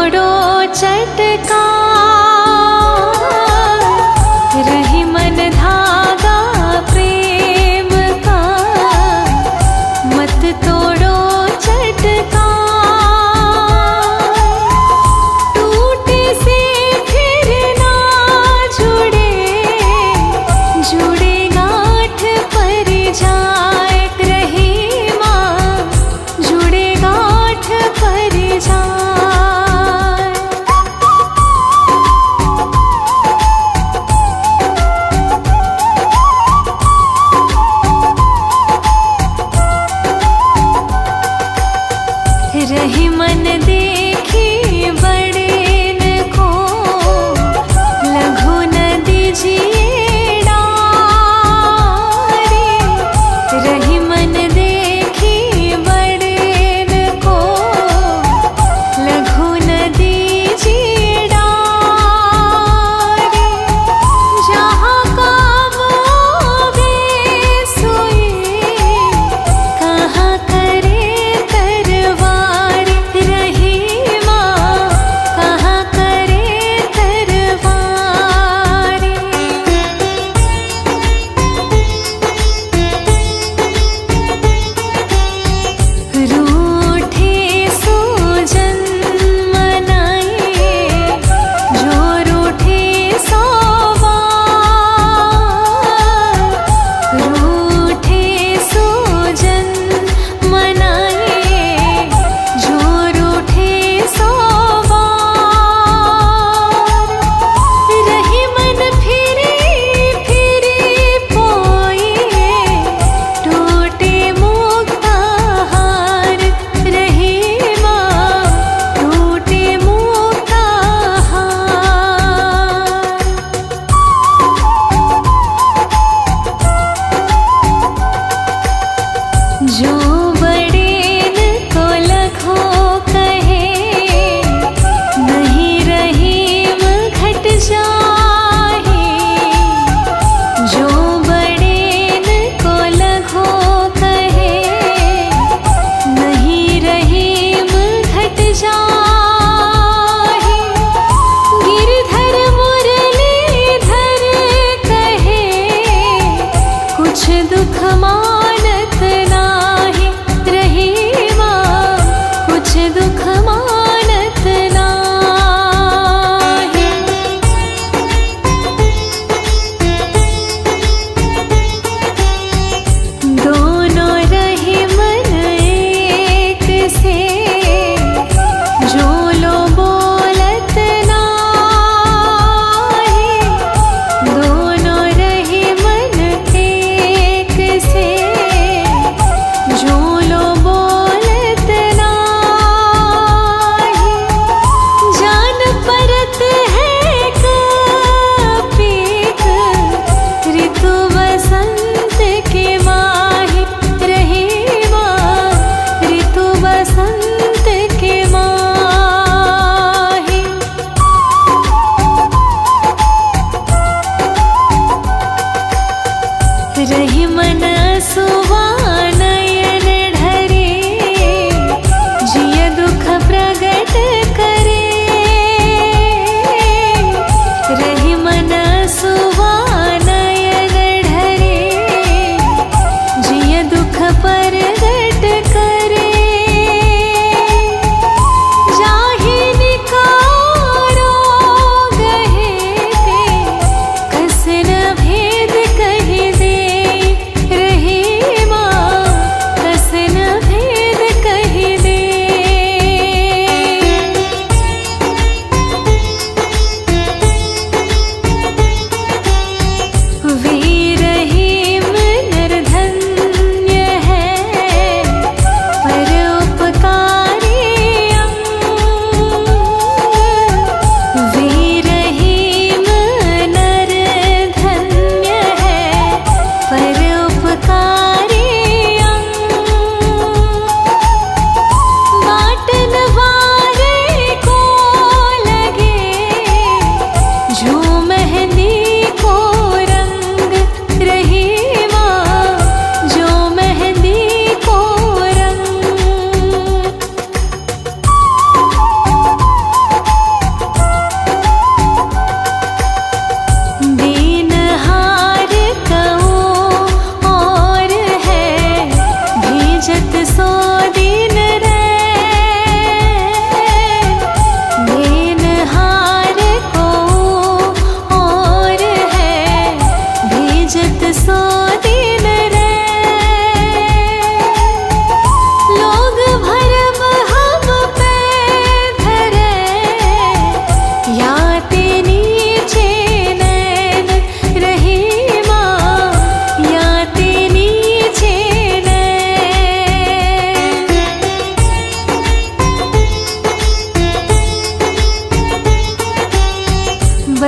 तोड़ो चटका रही मन धागा प्रेम का, मत तोड़ो चटका टूटे से फिर ना जुड़े, जुड़े गांठ पर जाए रही माँ, जुड़े गांठ पर जाए।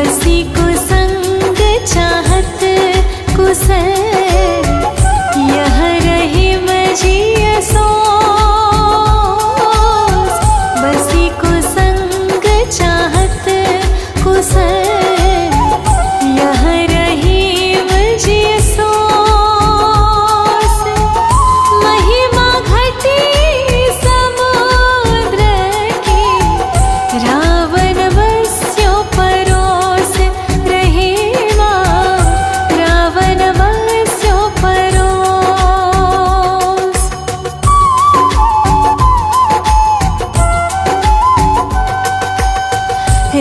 बसी कुसंग चाहत कुशल यह रही मजीय सोस। बसी कुसंग चाहत कुशल यह रही मजीय सोस। महिमा घटी समुद्र की रावण बस्यो परोस रही माँ, रावण बस्यो परोस।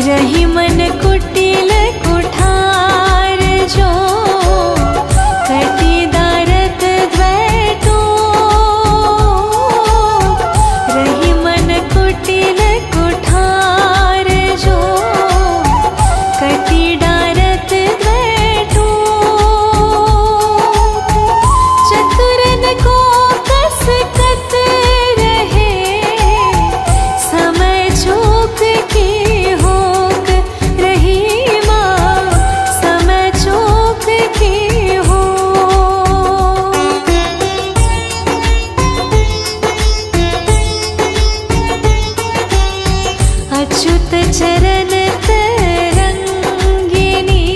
रही मन कुटिल कुठार जो कटी दारत द्वैतो। रही मन कुटिल कुठार जो कटी डारत द्वैतो। चतुरन को कस कत रहे समय चूक की होक रही माँ, समय चूक की हो। अच्युत चरण तरंगिनी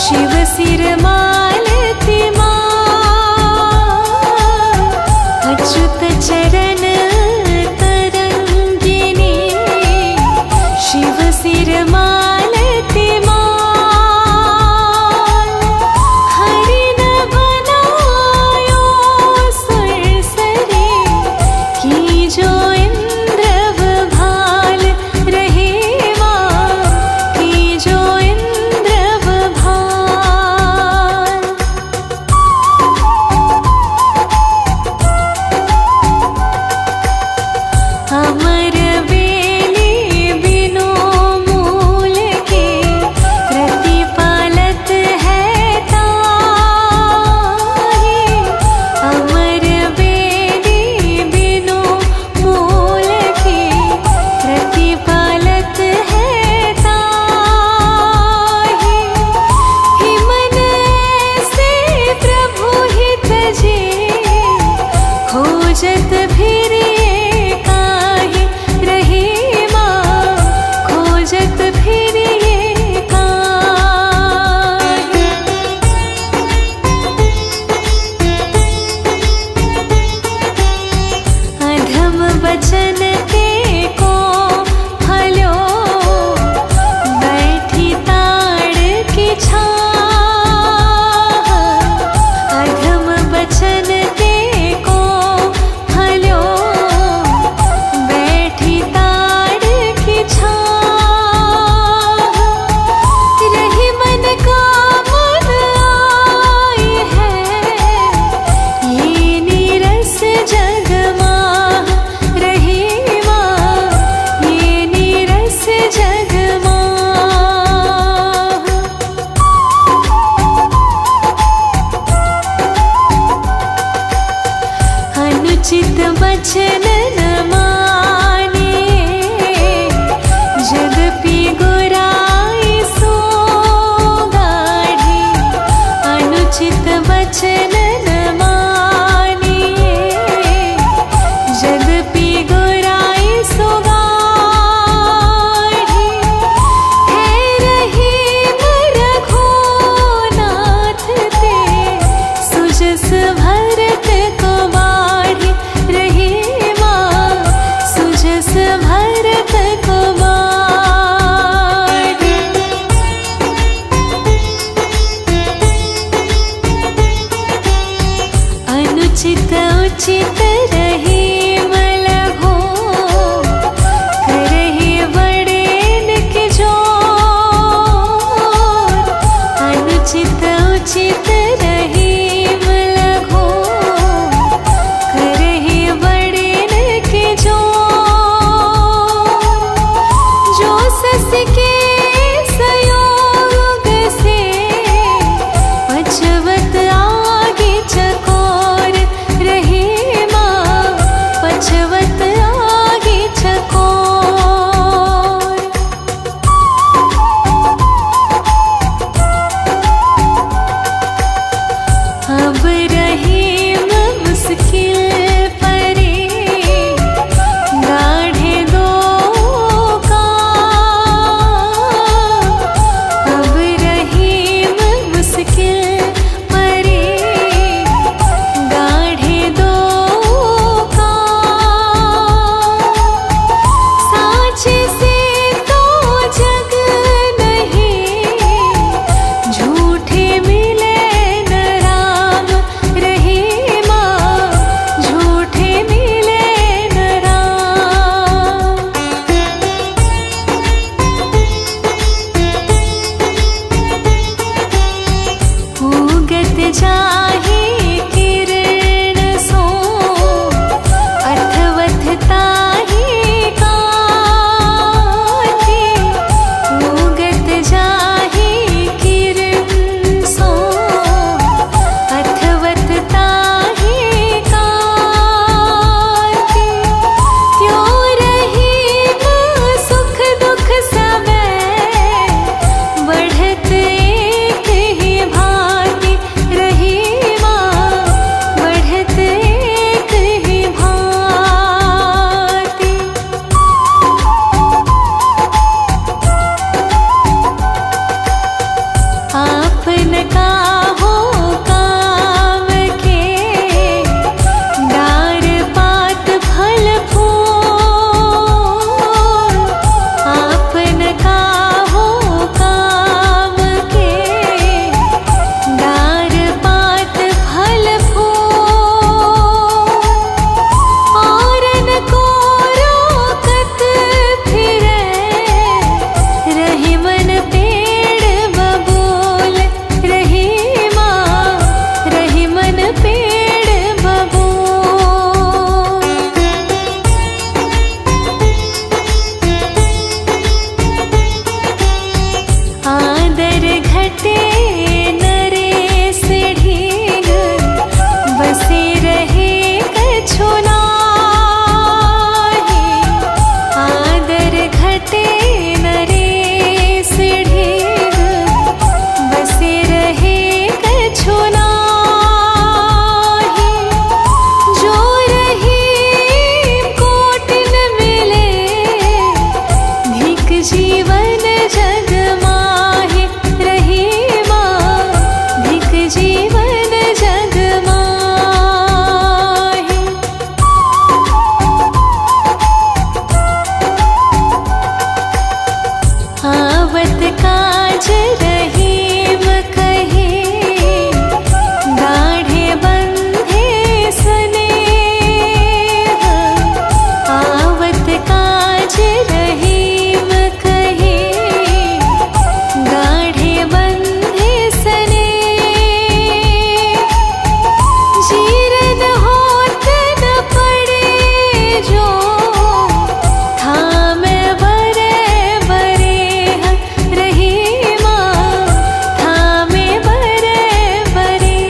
शिव सिर मालती माँ। अच्युत चरण तरंगिनी शिव सिर मालती माँ। हरि न बनायो सुरसरी की जो इंद्र भाल रहे माँ, की जो इंद्र भाल। अमर बेली बिनु मूल के प्रतिपालत है ताहि। अमर बेली बिनु मूल के प्रतिपालत है ताहि। ही मन से प्रभु हित जे खोजत फिरे काहि रही माँ, खोजत फिरे काहि। अधम बचन के को फलो बैठी ताड़ की छाह। अधम बचन के को फलो बैठी ताड़ की छाह। रही मन का मन आई है ये नीरस जगमाह रही माँ, ये नीरस जगमाह। अनुचित वचन न माने यद्यपि गुराई सो गाढ़ी। अनुचित वचन न मानिए यद्यपि गुराई सो गाढ़ी। है रही रघुनाथ ते सुजस भरत को बाढ़ी रही माँ, सुजस भरत को बाढ़ी। अनुचित उचित रही मलघो करही बड़ेन के जोर। अनुचित उचित रही मलघो करही बड़ेन के जोर। जो सस के संयोग से पछवत आगे चकोर रही माँ, पछवत आगे चकोर। रहीम कहे, गाढ़े बंधे स्नेह, आवत काज रहीम कहे, गाढ़े बंधे स्नेह, जीरन होत न पड़े जो, थाम बरे बरे रहीमा, थाम बरे बरे।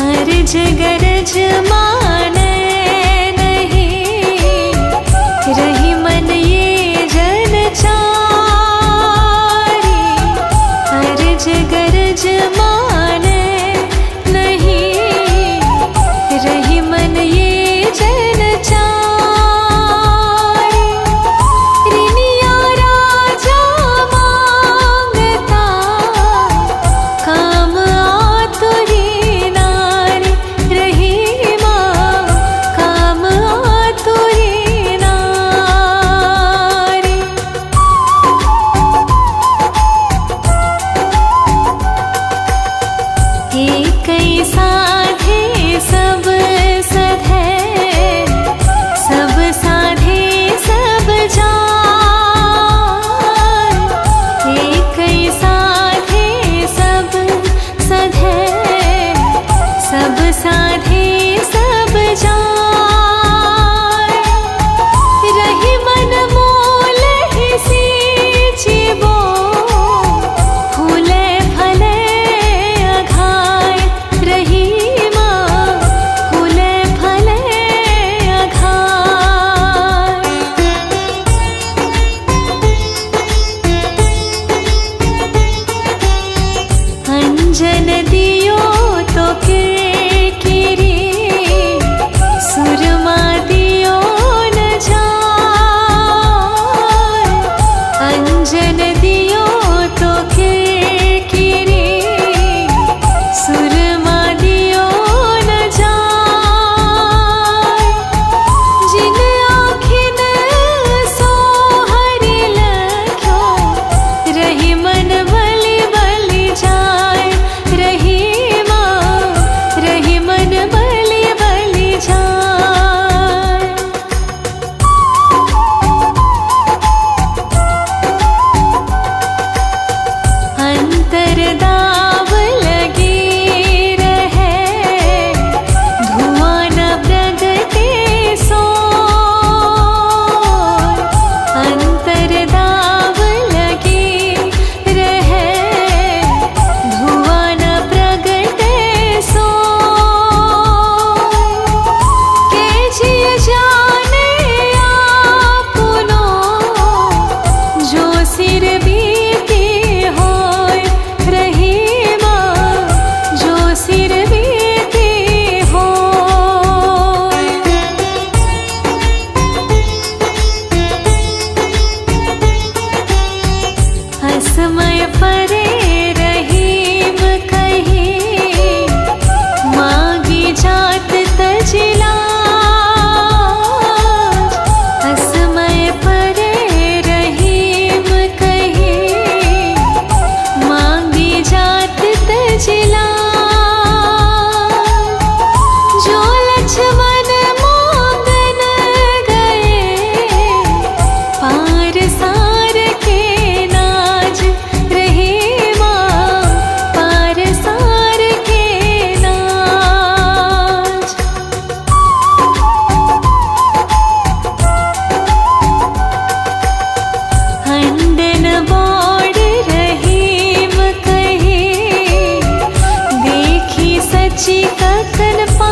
अर्ज गरज माने नहीं, रही मन ये जन चारी, अर्ज गरज माने नहीं, रही मन ये जन चारी, रिनिया राजा मांगता, काम आतुरी नारी रहीमा, काम आतुरी नारी। एक साधे सब सधे, सब साधे सब जान, एक साधे सब सधे, सब साधे सब जान, रही मन मोल ही सींचिबो, फूले फले अघाय रहीमा, फूले फले अघाय। अंजन दियो तो किरकिरी, सुरमा दियो न जाय, अंजन दियो तो किरकिरी, सुरमा दियो न जाय, जिन आँखिन सोहरी लख्यो, रही मन बलि बलि जाय रहीमा, रही मन बलि बलि जाय। अंतर दाव लगी रहे, धुआं न प्रगटे सोय, अंतर दाव लगी रहे, धुआं न प्रगटे सोय, के जिय जाने आपनो, जो सिर बीती होय रहीमा, जो सिर बीती होय। असमय परे रहीम कहे, मागी जात तजलाज, असमय परे रहीम कहे, मागी जात तजलाज, जो लक्ष्मण मांगन गए, पार सार के नाज रहीमा, पार सार के नाज। हंडन बोड़ रहीम कहे, देखी सची ककन पा